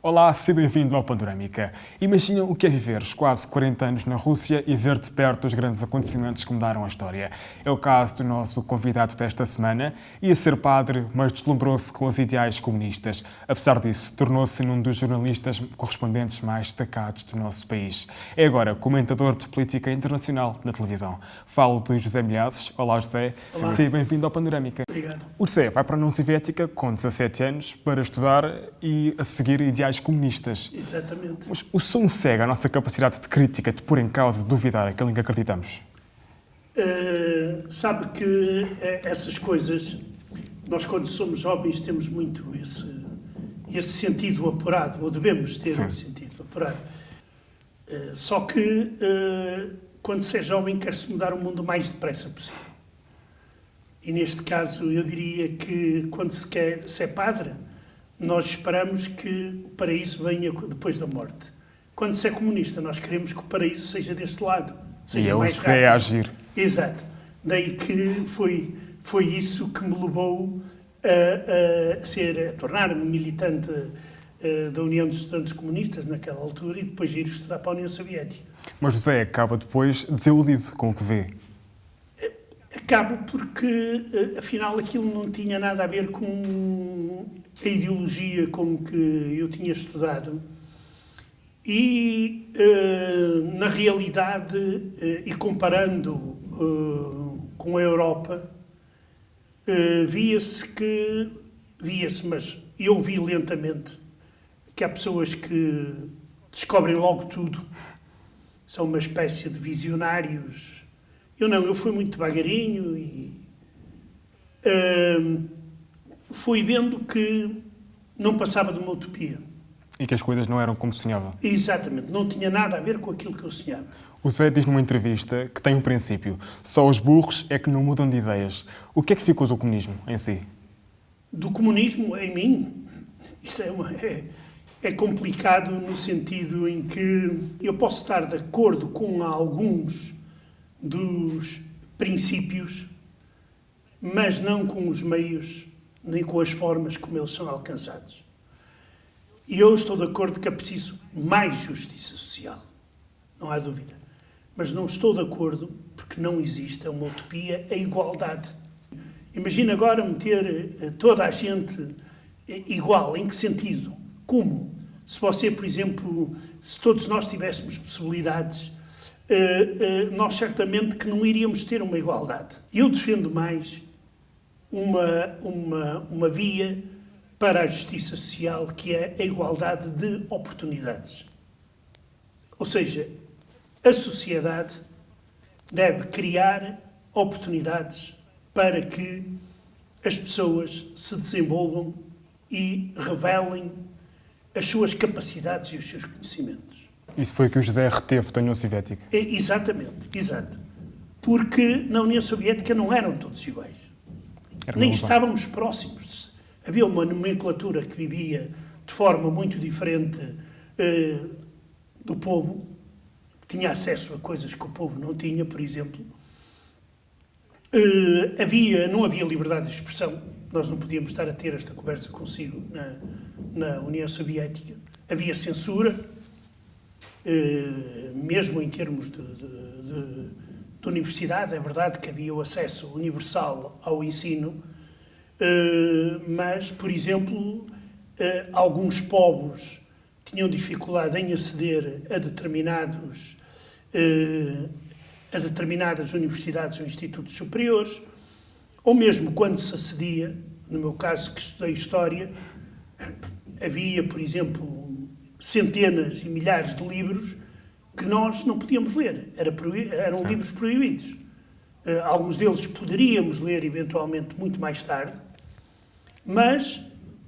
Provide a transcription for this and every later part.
Olá, seja bem-vindo ao Panorâmica. Imagina o que é viveres quase 40 anos na Rússia e ver de perto os grandes acontecimentos que mudaram a história. É o caso do nosso convidado desta semana. Ia ser padre, mas deslumbrou-se com os ideais comunistas. Apesar disso, tornou-se um dos jornalistas correspondentes mais destacados do nosso país. É agora comentador de política internacional na televisão. Falo de José Milhazes. Olá, José. Olá. Seja bem-vindo ao Panorâmica. Obrigado. O José vai para a União Soviética com 17 anos para estudar e a seguir ideais comunistas. Exatamente. Mas o som cega a nossa capacidade de crítica, de pôr em causa, de duvidar aquilo em que acreditamos? Sabe que essas coisas, nós quando somos jovens temos muito esse sentido apurado, ou devemos ter Sim. um sentido apurado. Só que quando se é jovem quer-se mudar o mundo o mais depressa possível. E neste caso eu diria que quando se é padre, nós esperamos que o paraíso venha depois da morte. Quando se é comunista, nós queremos que o paraíso seja deste lado. Seja E é o mais José a rápido. agir. Exato. Daí que foi isso que me levou a tornar-me militante da União dos Estudantes Comunistas naquela altura e depois ir estudar para a União Soviética. Mas José acaba depois desiludido com o que vê. Acabo porque, afinal, aquilo não tinha nada a ver com a ideologia com que eu tinha estudado. E, na realidade, e comparando com a Europa, via-se, mas eu vi lentamente, que há pessoas que descobrem logo tudo, são uma espécie de visionários. Eu fui muito devagarinho e fui vendo que não passava de uma utopia. E que as coisas não eram como sonhava. Exatamente, não tinha nada a ver com aquilo que eu sonhava. O José diz numa entrevista que tem um princípio. Só os burros é que não mudam de ideias. O que é que ficou do comunismo em si? Do comunismo em mim, isso é complicado no sentido em que eu posso estar de acordo com alguns dos princípios, mas não com os meios, nem com as formas como eles são alcançados. E eu estou de acordo que é preciso mais justiça social, não há dúvida. Mas não estou de acordo, porque não existe uma utopia, a igualdade. Imagina agora meter toda a gente igual, em que sentido? Como? Se você, por exemplo, se todos nós tivéssemos possibilidades, nós certamente que não iríamos ter uma igualdade. Eu defendo mais uma via para a justiça social, que é a igualdade de oportunidades. Ou seja, a sociedade deve criar oportunidades para que as pessoas se desenvolvam e revelem as suas capacidades e os seus conhecimentos. Isso foi o que o José reteve da União Soviética. Exatamente, exato. Porque na União Soviética não eram todos iguais. Era Nem uma ilusão. estávamos próximos. Havia uma nomenclatura que vivia de forma muito diferente do povo, que tinha acesso a coisas que o povo não tinha, por exemplo. Não havia liberdade de expressão. Nós não podíamos estar a ter esta conversa consigo na União Soviética. Havia censura, mesmo em termos de universidade. É verdade que havia o acesso universal ao ensino, mas, por exemplo, alguns povos tinham dificuldade em aceder a determinadas universidades ou institutos superiores, ou mesmo quando se acedia, no meu caso que estudei História, havia, por exemplo, centenas e milhares de livros que nós não podíamos ler. Eram Sim. livros proibidos. Alguns deles poderíamos ler, eventualmente, muito mais tarde, mas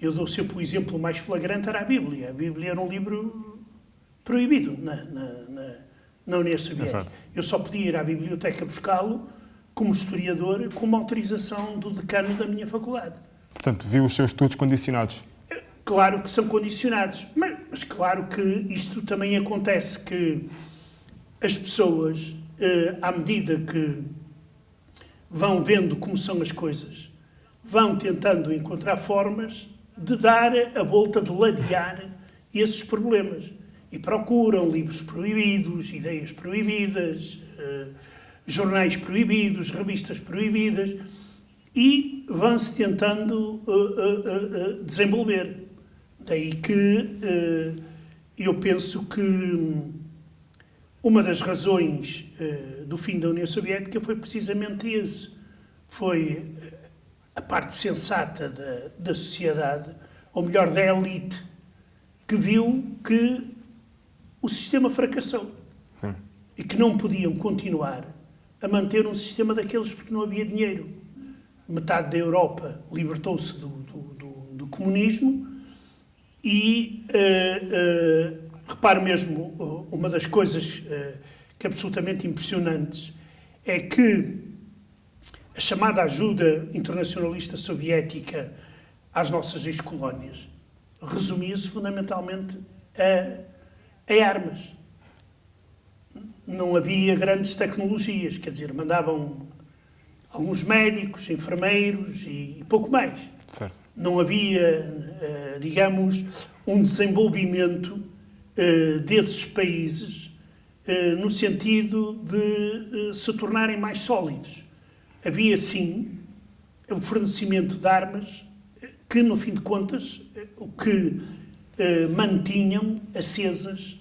eu dou sempre o exemplo mais flagrante, era a Bíblia. A Bíblia era um livro proibido na União Soviética. Exato. Eu só podia ir à biblioteca buscá-lo como historiador, com uma autorização do decano da minha faculdade. Portanto, viu os seus estudos condicionados. Claro que são condicionados, mas claro que isto também acontece, que as pessoas, à medida que vão vendo como são as coisas, vão tentando encontrar formas de dar a volta, de ladear esses problemas. E procuram livros proibidos, ideias proibidas, jornais proibidos, revistas proibidas, e vão-se tentando desenvolver. Daí que eu penso que uma das razões do fim da União Soviética foi precisamente esse. Foi a parte sensata da sociedade, ou melhor, da elite, que viu que o sistema fracassou. Sim. E que não podiam continuar a manter um sistema daqueles porque não havia dinheiro. Metade da Europa libertou-se do comunismo e, repare mesmo, uma das coisas que é absolutamente impressionantes é que a chamada ajuda internacionalista soviética às nossas ex-colónias resumia-se fundamentalmente a armas. Não havia grandes tecnologias, quer dizer, mandavam alguns médicos, enfermeiros e pouco mais. Certo. Não havia, digamos, um desenvolvimento desses países no sentido de se tornarem mais sólidos. Havia, sim, o fornecimento de armas que, no fim de contas, o que mantinham acesas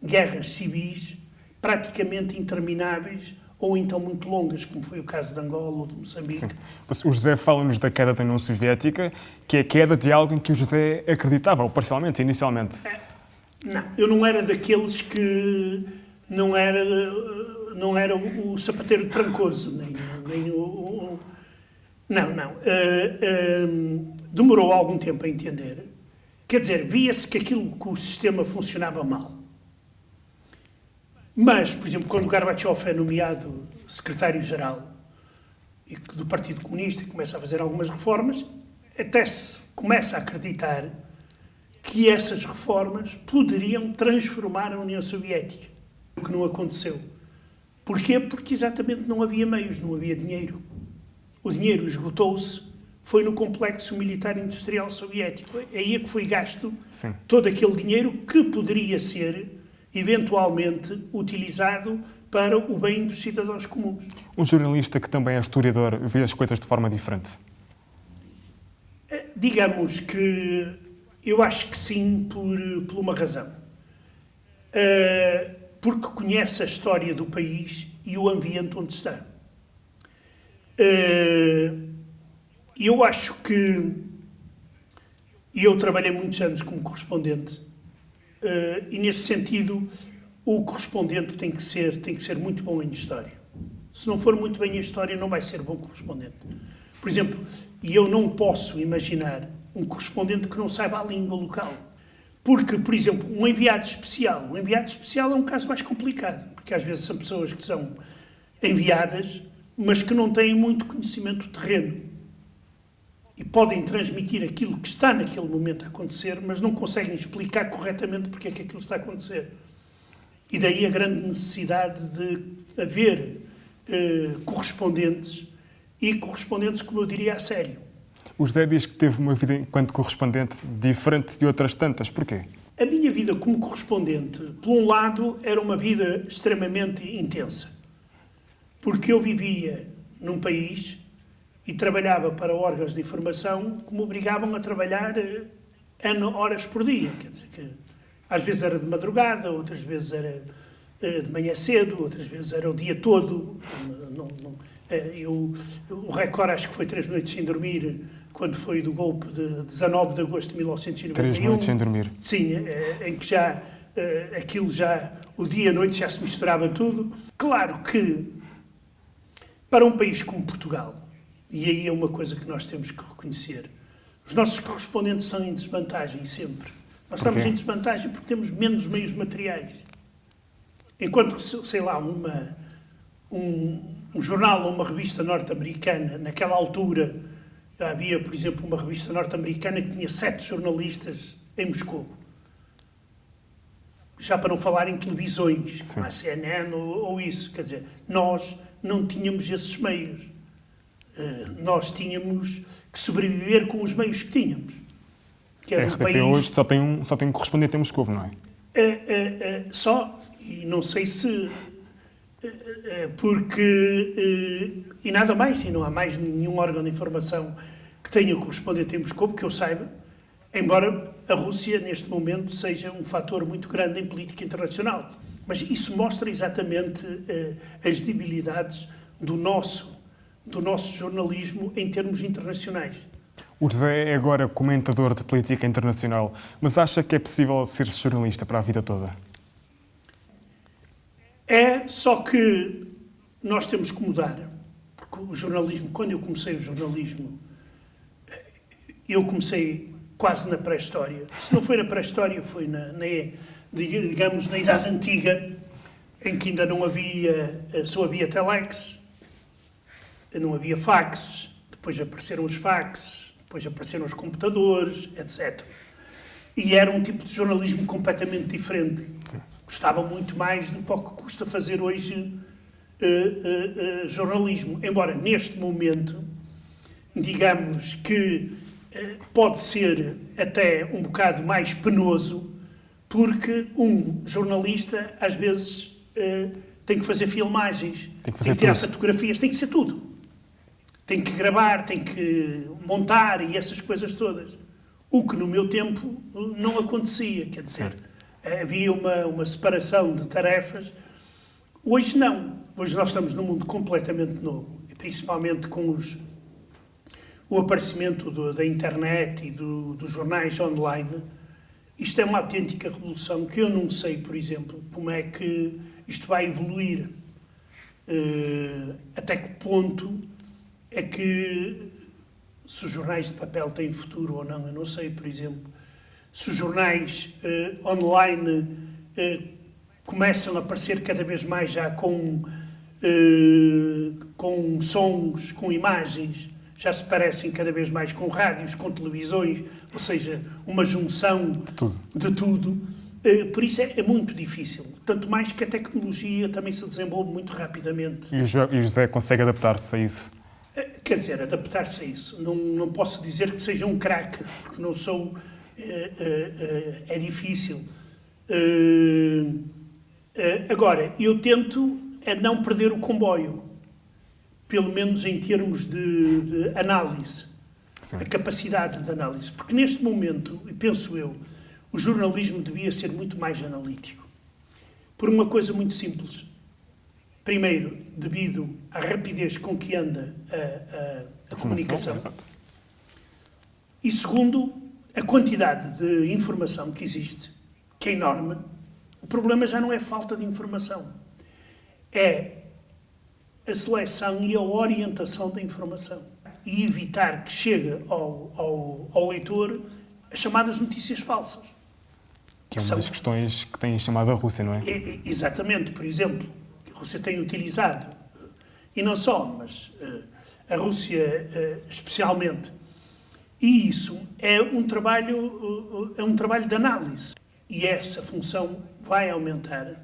guerras civis praticamente intermináveis ou então muito longas, como foi o caso de Angola ou de Moçambique. Sim. O José fala-nos da queda da União Soviética, que é a queda de algo em que o José acreditava, ou parcialmente, inicialmente. Não, eu não era daqueles que não era o sapateiro trancoso, nem o... Não. Demorou algum tempo a entender. Quer dizer, via-se que o sistema funcionava mal. Mas, por exemplo, quando Gorbachev é nomeado secretário-geral do Partido Comunista e começa a fazer algumas reformas, até se começa a acreditar que essas reformas poderiam transformar a União Soviética. O que não aconteceu. Porquê? Porque exatamente não havia meios, não havia dinheiro. O dinheiro esgotou-se, foi no complexo militar-industrial soviético. Aí é que foi gasto todo aquele dinheiro que poderia ser eventualmente utilizado para o bem dos cidadãos comuns. Um jornalista que também é historiador vê as coisas de forma diferente? Digamos que eu acho que sim, por uma razão. Porque conhece a história do país e o ambiente onde está. Eu acho que... Eu trabalhei muitos anos como correspondente. E nesse sentido o correspondente tem que ser muito bom em história. Se não for muito bem em história, não vai ser bom correspondente. Por exemplo, eu não posso imaginar um correspondente que não saiba a língua local. Porque, por exemplo, um enviado especial é um caso mais complicado, porque às vezes são pessoas que são enviadas, mas que não têm muito conhecimento do terreno. E podem transmitir aquilo que está naquele momento a acontecer, mas não conseguem explicar corretamente porque é que aquilo está a acontecer. E daí a grande necessidade de haver correspondentes, e correspondentes, como eu diria, a sério. O José diz que teve uma vida enquanto correspondente diferente de outras tantas. Porquê? A minha vida como correspondente, por um lado, era uma vida extremamente intensa. Porque eu vivia num país e trabalhava para órgãos de informação que me obrigavam a trabalhar horas por dia. Quer dizer, que às vezes era de madrugada, outras vezes era de manhã cedo, outras vezes era o dia todo. O recorde acho que foi 3 noites sem dormir, quando foi do golpe de 19 de agosto de 1991. 3 noites sem dormir. Sim, em que já aquilo já, o dia e a noite já se misturava tudo. Claro que para um país como Portugal, e aí é uma coisa que nós temos que reconhecer, os nossos correspondentes estão em desvantagem sempre. Nós estamos em desvantagem porque temos menos meios materiais. Enquanto que, sei lá, um jornal ou uma revista norte-americana, naquela altura, havia, por exemplo, uma revista norte-americana que tinha 7 jornalistas em Moscou. Já para não falar em televisões, como a CNN ou isso. Quer dizer, nós não tínhamos esses meios. Nós tínhamos que sobreviver com os meios que tínhamos. que é A um RTP país... hoje só tem um correspondente em Moscovo, não é? Só, e não sei se... porque... e nada mais, e não há mais nenhum órgão de informação que tenha correspondente em Moscou, que eu saiba, embora a Rússia, neste momento, seja um fator muito grande em política internacional. Mas isso mostra exatamente as debilidades do nosso jornalismo em termos internacionais. O José é agora comentador de política internacional, mas acha que é possível ser jornalista para a vida toda? É, só que nós temos que mudar. Porque o jornalismo, quando eu comecei o jornalismo, eu comecei quase na pré-história. Se não foi na pré-história, foi digamos, na Idade Antiga, em que ainda não havia, só havia telex, não havia faxes, depois apareceram os faxes, depois apareceram os computadores, etc. E era um tipo de jornalismo completamente diferente. Sim. Gostava muito mais do que custa fazer hoje jornalismo. Embora, neste momento, digamos que pode ser até um bocado mais penoso, porque um jornalista, às vezes, tem que fazer filmagens, tem que tirar fotografias, tem que ser tudo. Tem que gravar, tem que montar e essas coisas todas. O que no meu tempo não acontecia, quer dizer, havia uma separação de tarefas. Hoje não. Hoje nós estamos num mundo completamente novo, principalmente com o aparecimento da internet e dos jornais online. Isto é uma autêntica revolução que eu não sei, por exemplo, como é que isto vai evoluir. Até que ponto é que, se os jornais de papel têm futuro ou não, eu não sei, por exemplo. Se os jornais online começam a aparecer cada vez mais já com sons, com imagens, já se parecem cada vez mais com rádios, com televisões, ou seja, uma junção de tudo. Por isso é muito difícil. Tanto mais que a tecnologia também se desenvolve muito rapidamente. E o José consegue adaptar-se a isso? Quer dizer, adaptar-se a isso. Não posso dizer que seja um craque, porque não sou... é difícil. Agora, eu tento não perder o comboio, pelo menos em termos de análise, Sim. a capacidade de análise. Porque neste momento, penso eu, o jornalismo devia ser muito mais analítico. Por uma coisa muito simples. Primeiro, devido à rapidez com que anda a comunicação. Exato. E segundo, a quantidade de informação que existe, que é enorme. O problema já não é falta de informação. É a seleção e a orientação da informação. E evitar que chegue ao leitor as chamadas notícias falsas. Que é uma das questões que tem chamado a Rússia, não é? Exatamente. Por exemplo, que a Rússia tem utilizado, e não só, mas a Rússia especialmente. E isso é um trabalho de análise. E essa função vai aumentar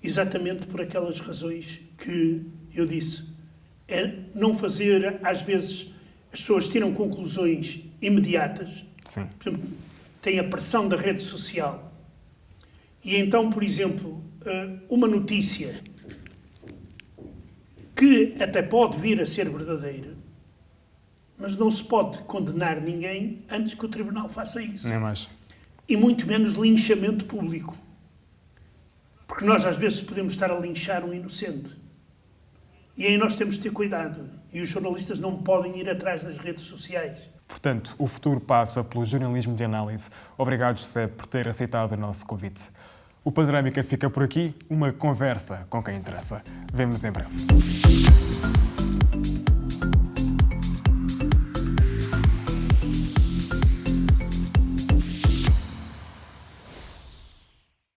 exatamente por aquelas razões que eu disse. É não fazer, às vezes, as pessoas tiram conclusões imediatas. Sim. Por exemplo, tem a pressão da rede social. E então, por exemplo, uma notícia que até pode vir a ser verdadeira, mas não se pode condenar ninguém antes que o tribunal faça isso. Nem mais. E muito menos linchamento público. Porque nós, às vezes, podemos estar a linchar um inocente. E aí nós temos de ter cuidado. E os jornalistas não podem ir atrás das redes sociais. Portanto, o futuro passa pelo jornalismo de análise. Obrigado, José, por ter aceitado o nosso convite. O Panorâmica fica por aqui. Uma conversa com quem interessa. Vemo-nos em breve.